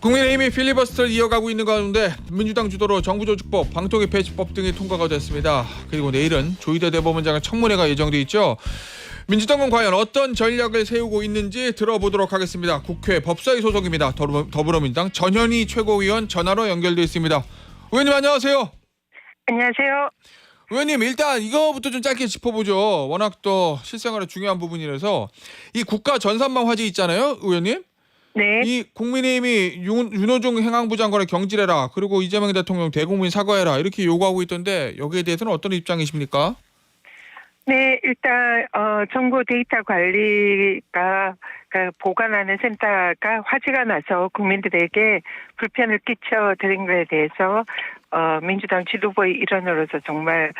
국민의힘이 필리버스터를 이어가고 있는 가운데 민주당 주도로 정부조직법, 방통위 폐지법 등이 통과가 됐습니다. 그리고 내일은 조희대 대법원장의 청문회가 예정돼 있죠. 민주당은 과연 어떤 전략을 세우고 있는지 들어보도록 하겠습니다. 국회 법사위 소속입니다. 더불어민주당 전현희 최고위원 전화로 연결돼 있습니다. 의원님 안녕하세요. 안녕하세요. 의원님 일단 이거부터 좀 짧게 짚어보죠. 워낙 또 실생활에 중요한 부분이라서 이 국가 전산망 화재 있잖아요, 의원님. 네. 이 국민의힘이 윤호중 행안부 장관을 경질해라. 그리고 이재명 대통령 대국민 사과해라. 이렇게 요구하고 있던데 여기에 대해서는 어떤 입장이십니까? 네, 일단 정보 데이터 관리가 보관하는 센터가 화재가 나서 국민들에게 불편을 끼쳐드린 것에 대해서 민주당 지도부의 일원으로서 정말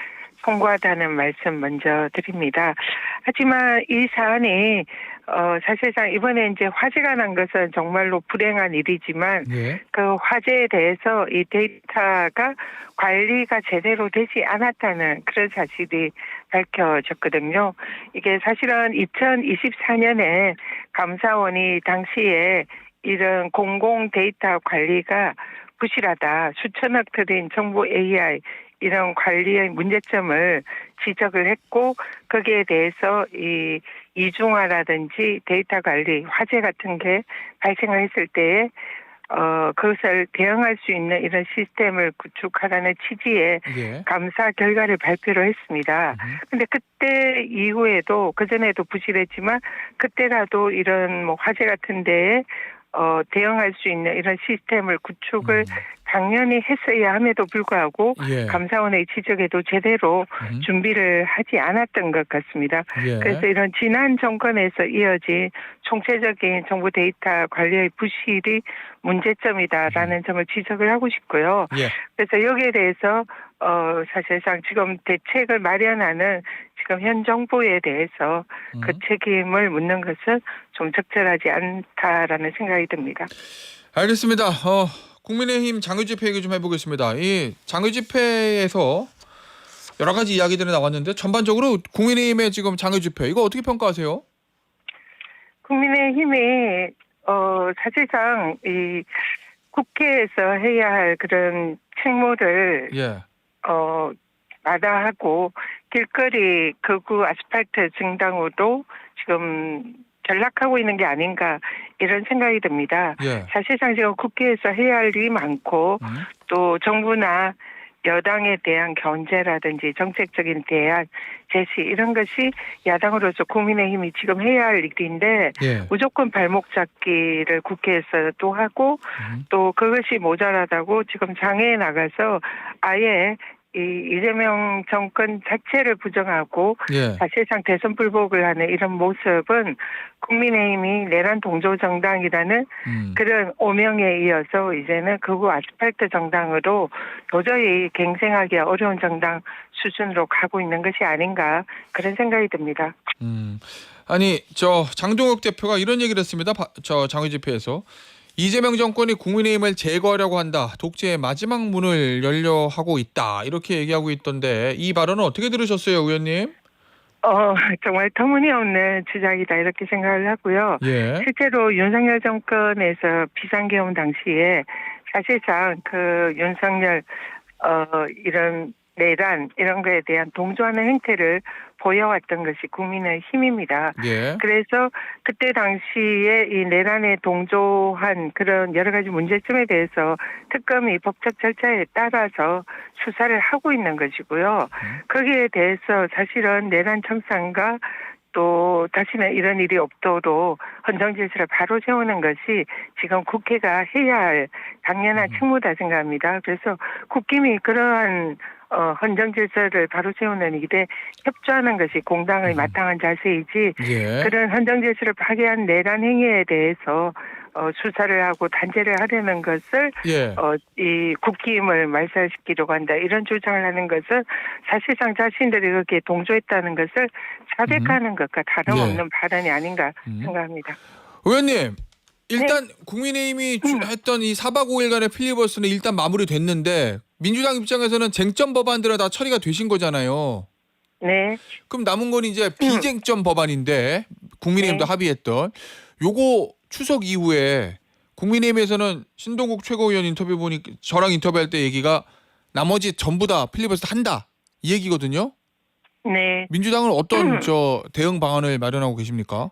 송구하다는 말씀 먼저 드립니다. 하지만 이 사안이 사실상 이번에 이제 화재가 난 것은 정말로 불행한 일이지만 예. 그 화재에 대해서 이 데이터가 관리가 제대로 되지 않았다는 그런 사실이 밝혀졌거든요. 이게 사실은 2024년에 감사원이 당시에 이런 공공 데이터 관리가 부실하다, 수천억 들인 정보 AI 이런 관리의 문제점을 지적을 했고 거기에 대해서 이 이중화라든지 데이터 관리, 화재 같은 게 발생을 했을 때에 그것을 대응할 수 있는 이런 시스템을 구축하라는 취지의 예. 감사 결과를 발표를 했습니다. 근데 그때 이후에도 그전에도 부실했지만 그때라도 이런 뭐 화재 같은 데에 대응할 수 있는 이런 시스템을 구축을 당연히 했어야 함에도 불구하고 예. 감사원의 지적에도 제대로 준비를 하지 않았던 것 같습니다. 예. 그래서 이런 지난 정권에서 이어진 총체적인 정보 데이터 관리의 부실이 문제점이다라는 점을 지적을 하고 싶고요. 예. 그래서 여기에 대해서 사실상 지금 대책을 마련하는 지금 현 정부에 대해서 그 책임을 묻는 것은 좀 적절하지 않다라는 생각이 듭니다. 알겠습니다. 국민의힘 장외집회 얘기 좀 해보겠습니다. 이 장외집회에서 여러 가지 이야기들이 나왔는데 전반적으로 국민의힘의 지금 장외집회 이거 어떻게 평가하세요? 국민의힘이 사실상 이 국회에서 해야 할 그런 책무를 예. 마다하고 길거리 극우 아스팔트 증당으로 지금 전락하고 있는 게 아닌가 이런 생각이 듭니다. 예. 사실상 지금 국회에서 해야 할 일이 많고 또 정부나 여당에 대한 견제라든지 정책적인 대안, 제시 이런 것이 야당으로서 국민의힘이 지금 해야 할 일인데 예. 무조건 발목 잡기를 국회에서 또 하고 또 그것이 모자라다고 지금 장애에 나가서 아예 이재명 정권 자체를 부정하고 예. 사실상 대선 불복을 하는 이런 모습은 국민의힘이 내란 동조 정당이라는 그런 오명에 이어서 이제는 극우 아스팔트 정당으로 도저히 갱생하기 어려운 정당 수준으로 가고 있는 것이 아닌가 그런 생각이 듭니다. 아니 저 장동혁 대표가 이런 얘기를 했습니다. 저 장외집회에서 이재명 정권이 국민의힘을 제거하려고 한다. 독재의 마지막 문을 열려 하고 있다. 이렇게 얘기하고 있던데 이 발언은 어떻게 들으셨어요, 의원님? 정말 터무니없는 주장이다 이렇게 생각을 하고요. 예. 실제로 윤석열 정권에서 비상계엄 당시에 사실상 그 윤석열 이런 내란 이런 거에 대한 동조하는 행태를 보여왔던 것이 국민의힘입니다. 예. 그래서 그때 당시에 이 내란에 동조한 그런 여러 가지 문제점에 대해서 특검이 법적 절차에 따라서 수사를 하고 있는 것이고요. 거기에 대해서 사실은 내란 청산과 또 다시는 이런 일이 없도록 헌정질서를 바로 세우는 것이 지금 국회가 해야 할 당연한 책무다 생각합니다. 그래서 국힘이 그러한 헌정질서를 바로 세우는 일에 협조하는 것이 공당의 마땅한 자세이지 예. 그런 헌정질서를 파괴한 내란 행위에 대해서 수사를 하고 단죄를 하려는 것을 예. 이 국힘을 말살시키려고 한다 이런 주장을 하는 것은 사실상 자신들이 그렇게 동조했다는 것을 자백하는 것과 다름없는 예. 발언이 아닌가 생각합니다. 의원님 일단 국민의힘이 했던 이 4박 5일간의 필리버스는 일단 마무리됐는데 민주당 입장에서는 쟁점 법안들은 다 처리가 되신 거잖아요. 네. 그럼 남은 건 이제 비쟁점 법안인데 국민의힘도 네. 합의했던 요거 추석 이후에 국민의힘에서는 신동국 최고위원 인터뷰 보니 저랑 인터뷰할 때 얘기가 나머지 전부 다 필리버스터 한다 이 얘기거든요. 네. 민주당은 어떤 대응 방안을 마련하고 계십니까?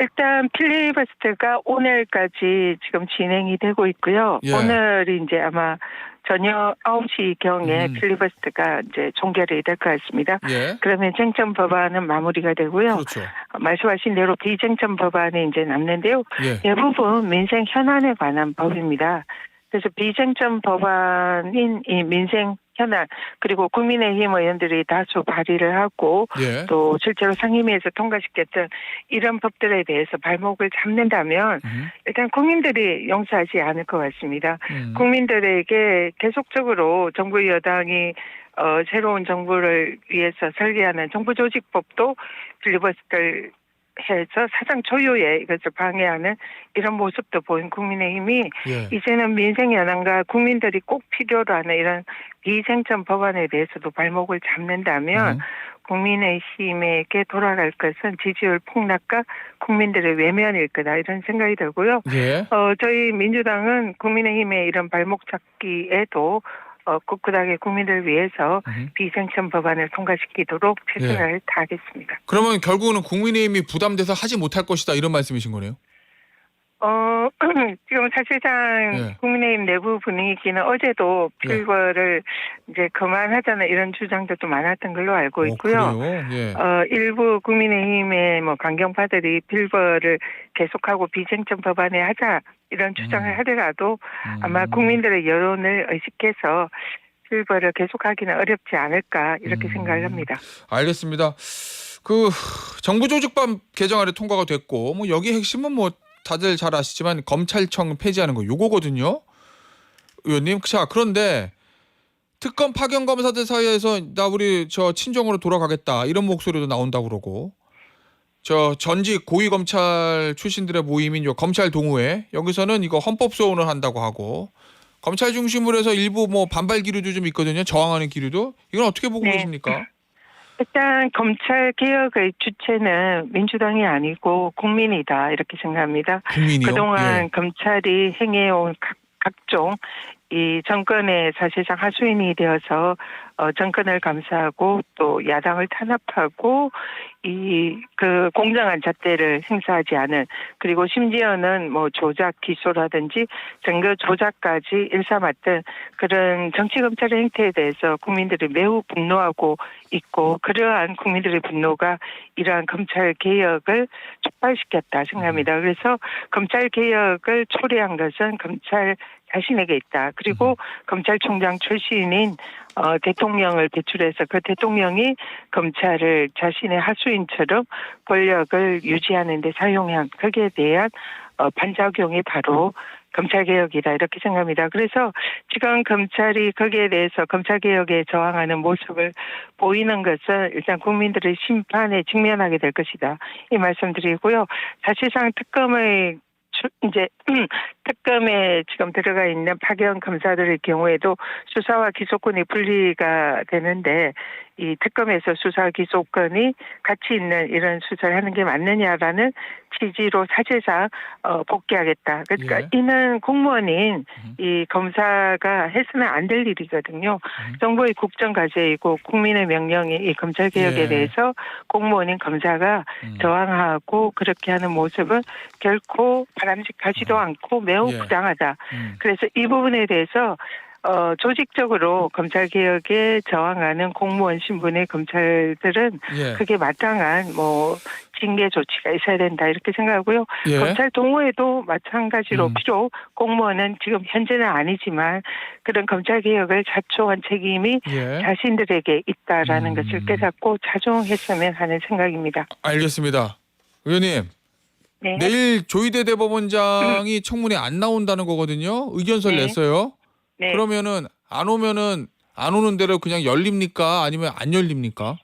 일단 필리버스터가 오늘까지 지금 진행이 되고 있고요. 예. 오늘이 이제 아마 저녁 9시경에 음. 필리버스터가 이제 종결이 될 것 같습니다. 예. 그러면 쟁점 법안은 마무리가 되고요. 그렇죠. 말씀하신 대로 비쟁점 법안이 이제 남는데요. 예. 대부분 민생 현안에 관한 법입니다. 그래서 비쟁점 법안인 이 민생 현안 그리고 국민의힘 의원들이 다수 발의를 하고 예. 또 실제로 상임위에서 통과시켰던 이런 법들에 대해서 발목을 잡는다면 일단 국민들이 용서하지 않을 것 같습니다. 국민들에게 계속적으로 정부 여당이 새로운 정부를 위해서 설계하는 정부조직법도 필리버스터를 해서 사상 초유의 이것을 방해하는 이런 모습도 보인 국민의힘이 예. 이제는 민생 현안과 국민들이 꼭 필요로 하는 이런 비쟁점 법안에 대해서도 발목을 잡는다면 국민의힘에게 돌아갈 것은 지지율 폭락과 국민들의 외면일 거다 이런 생각이 들고요. 예. 저희 민주당은 국민의힘의 이런 발목 잡기에도 꿋꿋하게 국민을 위해서 비쟁점 법안을 통과시키도록 최선을 다하겠습니다. 그러면 결국은 국민의힘이 부담돼서 하지 못할 것이다 이런 말씀이신 거네요? 지금 사실상 예. 국민의힘 내부 분위기는 어제도 필거를 이제 그만하자는 이런 주장도 좀 많았던 걸로 알고 있고요. 그래요? 예. 일부 국민의힘의 뭐 강경파들이 필거를 계속하고 비쟁점 법안에 하자 이런 주장을 하더라도 아마 국민들의 여론을 의식해서 필거를 계속하기는 어렵지 않을까 이렇게 생각을 합니다. 알겠습니다. 그 정부조직법 개정안이 통과가 됐고 뭐 여기 핵심은 뭐 다들 잘 아시지만 검찰청 폐지하는 거 요거거든요. 의원님. 자, 그런데 특검 파견 검사들 사이에서 나 우리 친정으로 돌아가겠다 이런 목소리도 나온다고 그러고 전직 고위 검찰 출신들의 모임인 검찰 동호회 여기서는 이거 헌법 소원을 한다고 하고 검찰 중심으로 해서 일부 뭐 반발 기류도 좀 있거든요. 저항하는 기류도. 이건 어떻게 보고 계십니까? 일단 검찰 개혁의 주체는 민주당이 아니고 국민이다 이렇게 생각합니다. 국민이요? 그동안 검찰이 행해온 각종 이 정권의 사실상 하수인이 되어서 정권을 감싸고 또 야당을 탄압하고 그 공정한 잣대를 행사하지 않은 그리고 심지어는 뭐 조작 기소라든지 증거 조작까지 일삼았던 그런 정치 검찰의 행태에 대해서 국민들이 매우 분노하고 있고 그러한 국민들의 분노가 이러한 검찰 개혁을 촉발시켰다 생각합니다. 그래서 검찰 개혁을 초래한 것은 검찰 자신에게 있다. 그리고 검찰총장 출신인 대통령을 배출해서 그 대통령이 검찰을 자신의 하수인처럼 권력을 유지하는 데 사용한 거기에 대한 반작용이 바로 검찰개혁이다 이렇게 생각합니다. 그래서 지금 검찰이 거기에 대해서 검찰개혁에 저항하는 모습을 보이는 것은 일단 국민들의 심판에 직면하게 될 것이다. 이 말씀드리고요. 사실상 특검에 지금 들어가 있는 파견 검사들의 경우에도 수사와 기소권이 분리가 되는데 이 특검에서 수사 기소권이 같이 있는 이런 수사를 하는 게 맞느냐라는 취지로 사실상 복귀하겠다. 그러니까 이는 공무원인 이 검사가 해서는 안 될 일이거든요. 정부의 국정 과제이고 국민의 명령이 이 검찰 개혁에 대해서 공무원인 검사가 저항하고 그렇게 하는 모습은 결코 바람직하지도 않고 매우 부당하다. 그래서 이 부분에 대해서 조직적으로 검찰개혁에 저항하는 공무원 신분의 검찰들은 그게 마땅한 뭐 징계 조치가 있어야 된다 이렇게 생각하고요. 검찰 동호회도 마찬가지로 비록 공무원은 지금 현재는 아니지만 그런 검찰개혁을 자초한 책임이 자신들에게 있다라는 것을 깨닫고 자중했으면 하는 생각입니다. 알겠습니다. 의원님. 네. 내일 조희대 대법원장이 청문회 안 나온다는 거거든요. 의견서를 냈어요. 네. 그러면은 안 오는 대로 그냥 열립니까? 아니면 안 열립니까?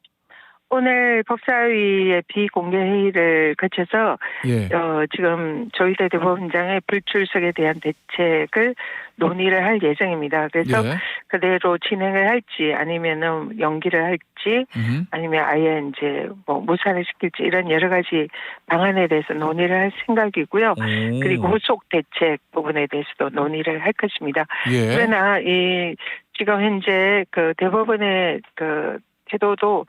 오늘 법사위의 비공개 회의를 거쳐서 예. 지금 조희대 대법원장의 불출석에 대한 대책을 논의를 할 예정입니다. 그래서 예. 그대로 진행을 할지 아니면은 연기를 할지 아니면 아예 이제 뭐 무산을 시킬지 이런 여러 가지 방안에 대해서 논의를 할 생각이고요. 그리고 후속 대책 부분에 대해서도 논의를 할 것입니다. 예. 그러나 이 지금 현재 그 대법원의 그 태도도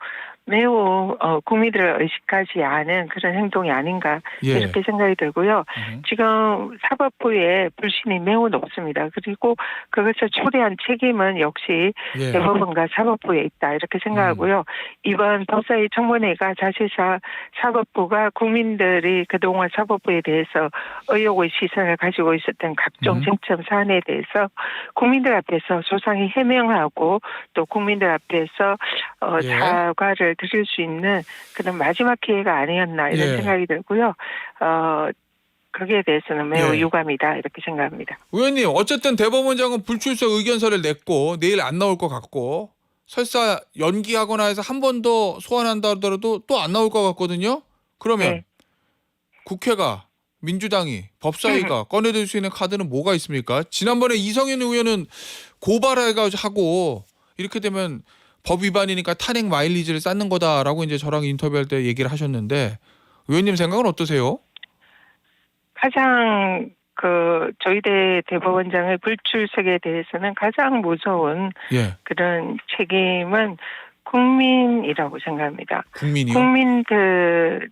매우 국민들을 의식하지 않은 그런 행동이 아닌가 예. 이렇게 생각이 들고요. 지금 사법부의 불신이 매우 높습니다. 그리고 그것을 초래한 책임은 역시 예. 대법원과 사법부에 있다 이렇게 생각하고요. 이번 법사위 청문회가 사실상 사법부가 국민들이 그동안 사법부에 대해서 의혹의 시선을 가지고 있었던 각종 쟁점 사안에 대해서 국민들 앞에서 소상히 해명하고 또 국민들 앞에서 예. 사과를 드릴 수 있는 그런 마지막 기회가 아니었나 이런 예. 생각이 들고요. 거기에 대해서는 매우 예. 유감이다 이렇게 생각합니다. 의원님 어쨌든 대법원장은 불출석 의견서를 냈고 내일 안 나올 것 같고 설사 연기하거나 해서 한 번 더 소환한다 하더라도 또 안 나올 것 같거든요. 그러면 네. 국회가 민주당이 법사위가 꺼내들 수 있는 카드는 뭐가 있습니까? 지난번에 이성윤 의원은 고발해가지고 이렇게 되면 법 위반이니까 탄핵 마일리지를 쌓는 거다라고 이제 저랑 인터뷰할 때 얘기를 하셨는데 의원님 생각은 어떠세요? 가장 그 조희대 대법원장의 불출석에 대해서는 가장 무서운 예. 그런 책임은 국민이라고 생각합니다. 국민이요? 국민들에게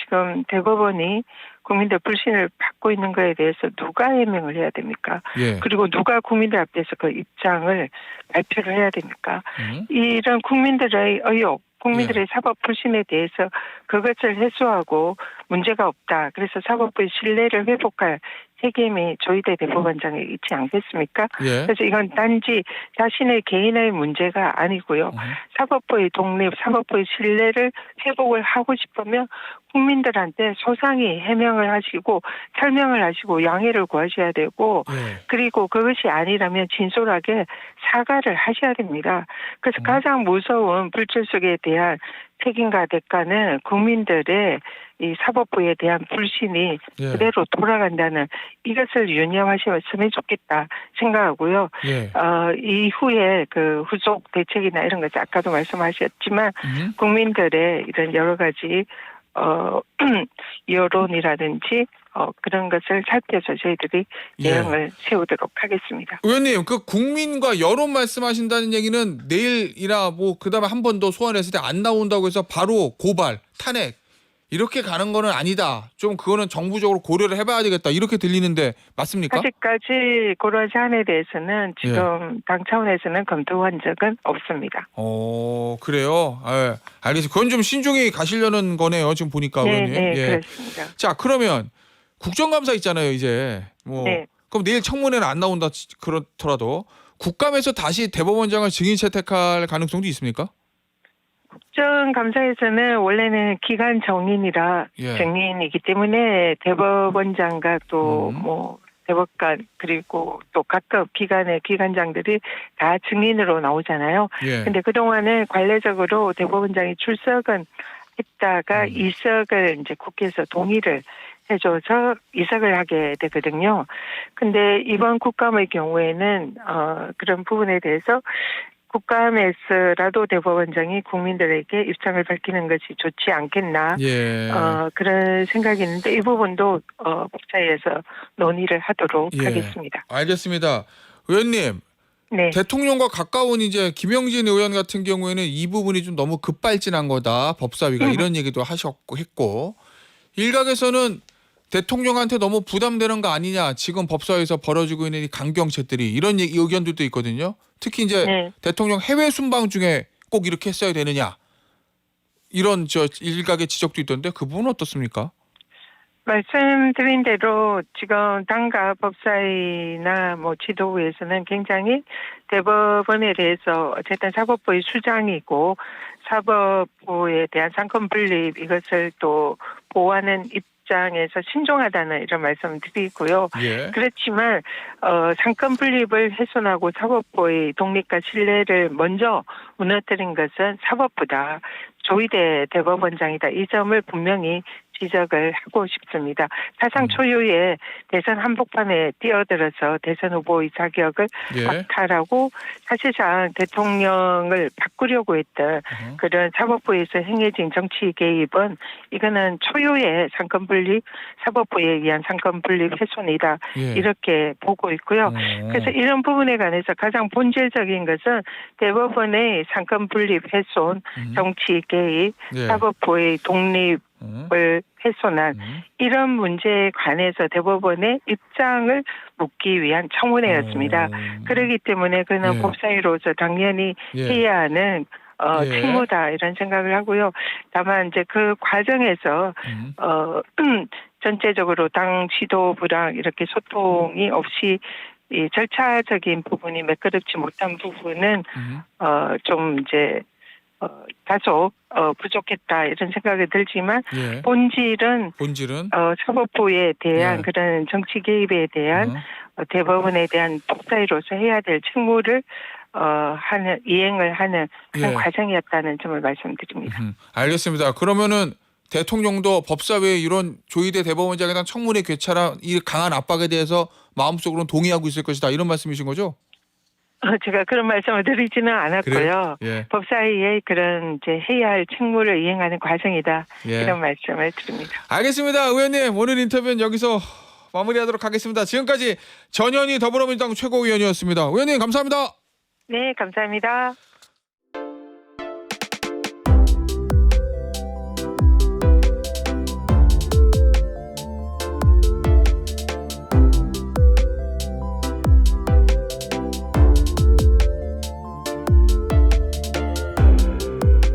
지금 대법원이 국민들 불신을 받고 있는 거에 대해서 누가 해명을 해야 됩니까? 예. 그리고 누가 국민들 앞에서 그 입장을 발표를 해야 됩니까? 이런 국민들의 의혹, 국민들의 사법 불신에 대해서 그것을 해소하고 문제가 없다. 그래서 사법부의 신뢰를 회복할 책임이 조희대 대법원장에 있지 않겠습니까? 예. 그래서 이건 단지 자신의 개인의 문제가 아니고요. 사법부의 독립, 사법부의 신뢰를 회복을 하고 싶으면 국민들한테 소상히 해명을 하시고 설명을 하시고 양해를 구하셔야 되고 예. 그리고 그것이 아니라면 진솔하게 사과를 하셔야 됩니다. 그래서 가장 무서운 불출석에 대한 책임과 대가는 국민들의 이 사법부에 대한 불신이 예. 그대로 돌아간다는 이것을 유념하셨으면 좋겠다 생각하고요. 예. 이후에 그 후속 대책이나 이런 것을 아까도 말씀하셨지만 국민들의 이런 여러 가지 여론이라든지 그런 것을 살펴서 저희들이 예. 대응을 세우도록 하겠습니다. 의원님, 그 국민과 여론 말씀하신다는 얘기는 내일이나 뭐 그다음에 한 번 더 소환했을 때 안 나온다고 해서 바로 고발, 탄핵 이렇게 가는 거는 아니다. 좀 그거는 정부적으로 고려를 해봐야 되겠다. 이렇게 들리는데 맞습니까? 아직까지 그런 사안에 대해서는 지금 당 차원에서는 검토한 적은 없습니다. 그래요. 예, 알겠습니다. 그건 좀 신중히 가시려는 거네요. 지금 보니까 의원님. 네, 예. 그렇습니다. 자, 그러면 국정감사 있잖아요. 이제 뭐 네. 그럼 내일 청문회는 안 나온다 그렇더라도 국감에서 다시 대법원장을 증인 채택할 가능성도 있습니까? 국정감사에서는 원래는 기간 정인이라 예. 정인이기 때문에 대법원장과 또 뭐 대법관 그리고 또 각급 기관의 기관장들이 다 증인으로 나오잖아요. 예. 근데 그동안은 관례적으로 대법원장이 출석은 했다가 이석을 이제 국회에서 동의를 해줘서 이석을 하게 되거든요. 근데 이번 국감의 경우에는 그런 부분에 대해서 국감에서라도 대법원장이 국민들에게 입장을 밝히는 것이 좋지 않겠나 예. 그런 생각이 있는데 이 부분도 법사위에서 논의를 하도록 예. 하겠습니다. 알겠습니다. 의원님. 네. 대통령과 가까운 이제 김영진 의원 같은 경우에는 이 부분이 좀 너무 급발진한 거다. 법사위가 이런 얘기도 하셨고 했고 일각에서는 대통령한테 너무 부담되는 거 아니냐. 지금 법사위에서 벌어지고 있는 이 강경책들이 이런 의견들도 있거든요. 특히 이제 네. 대통령 해외 순방 중에 꼭 이렇게 했어야 되느냐. 이런 일각의 지적도 있던데 그 부분은 어떻습니까? 말씀드린 대로 지금 당과 법사위나 뭐 지도부에서는 굉장히 대법원에 대해서 어쨌든 사법부의 수장이고 사법부에 대한 상권 분립 이것을 또 보호하는 입장에서 신중하다는 이런 말씀을 드리고요. 예. 그렇지만 상권 분립을 훼손하고 사법부의 독립과 신뢰를 먼저 무너뜨린 것은 사법부다. 조희대 대법원장이다. 이 점을 분명히 지적을 하고 싶습니다. 사상 초유의 대선 한복판에 뛰어들어서 대선 후보의 자격을 예. 박탈하고 사실상 대통령을 바꾸려고 했던 그런 사법부에서 행해진 정치 개입은 이거는 초유의 상권 분립, 사법부에 의한 상권 분립 훼손이다. 예. 이렇게 보고 있고요. 그래서 이런 부분에 관해서 가장 본질적인 것은 대법원의 상권 분립 훼손, 정치 개입, 예. 사법부의 독립 을 훼손한 이런 문제에 관해서 대법원의 입장을 묻기 위한 청문회였습니다. 그렇기 때문에 그는 예. 법사위로서 당연히 예. 해야 하는 예. 책무다 이런 생각을 하고요. 다만 이제 그 과정에서 전체적으로 당 지도부랑 이렇게 소통이 없이 이 절차적인 부분이 매끄럽지 못한 부분은 좀 이제 다소 부족했다 이런 생각이 들지만 예. 본질은 사법부에 대한 예. 그런 정치 개입에 대한 대법원에 대한 법사위로서 해야 될 책무를 이행을 하는 그런 예. 과정이었다는 점을 말씀드립니다. 알겠습니다. 그러면은 대통령도 법사위의 이런 조희대 대법원장에 대한 청문회 괴차랑 이 강한 압박에 대해서 마음속으로는 동의하고 있을 것이다. 이런 말씀이신 거죠? 제가 그런 말씀을 드리지는 않았고요. 예. 법사위의 그런 이제 해야 할 책무를 이행하는 과정이다. 예. 이런 말씀을 드립니다. 알겠습니다. 의원님 오늘 인터뷰는 여기서 마무리하도록 하겠습니다. 지금까지 전현희 더불어민주당 최고위원이었습니다. 의원님 감사합니다. 네, 감사합니다.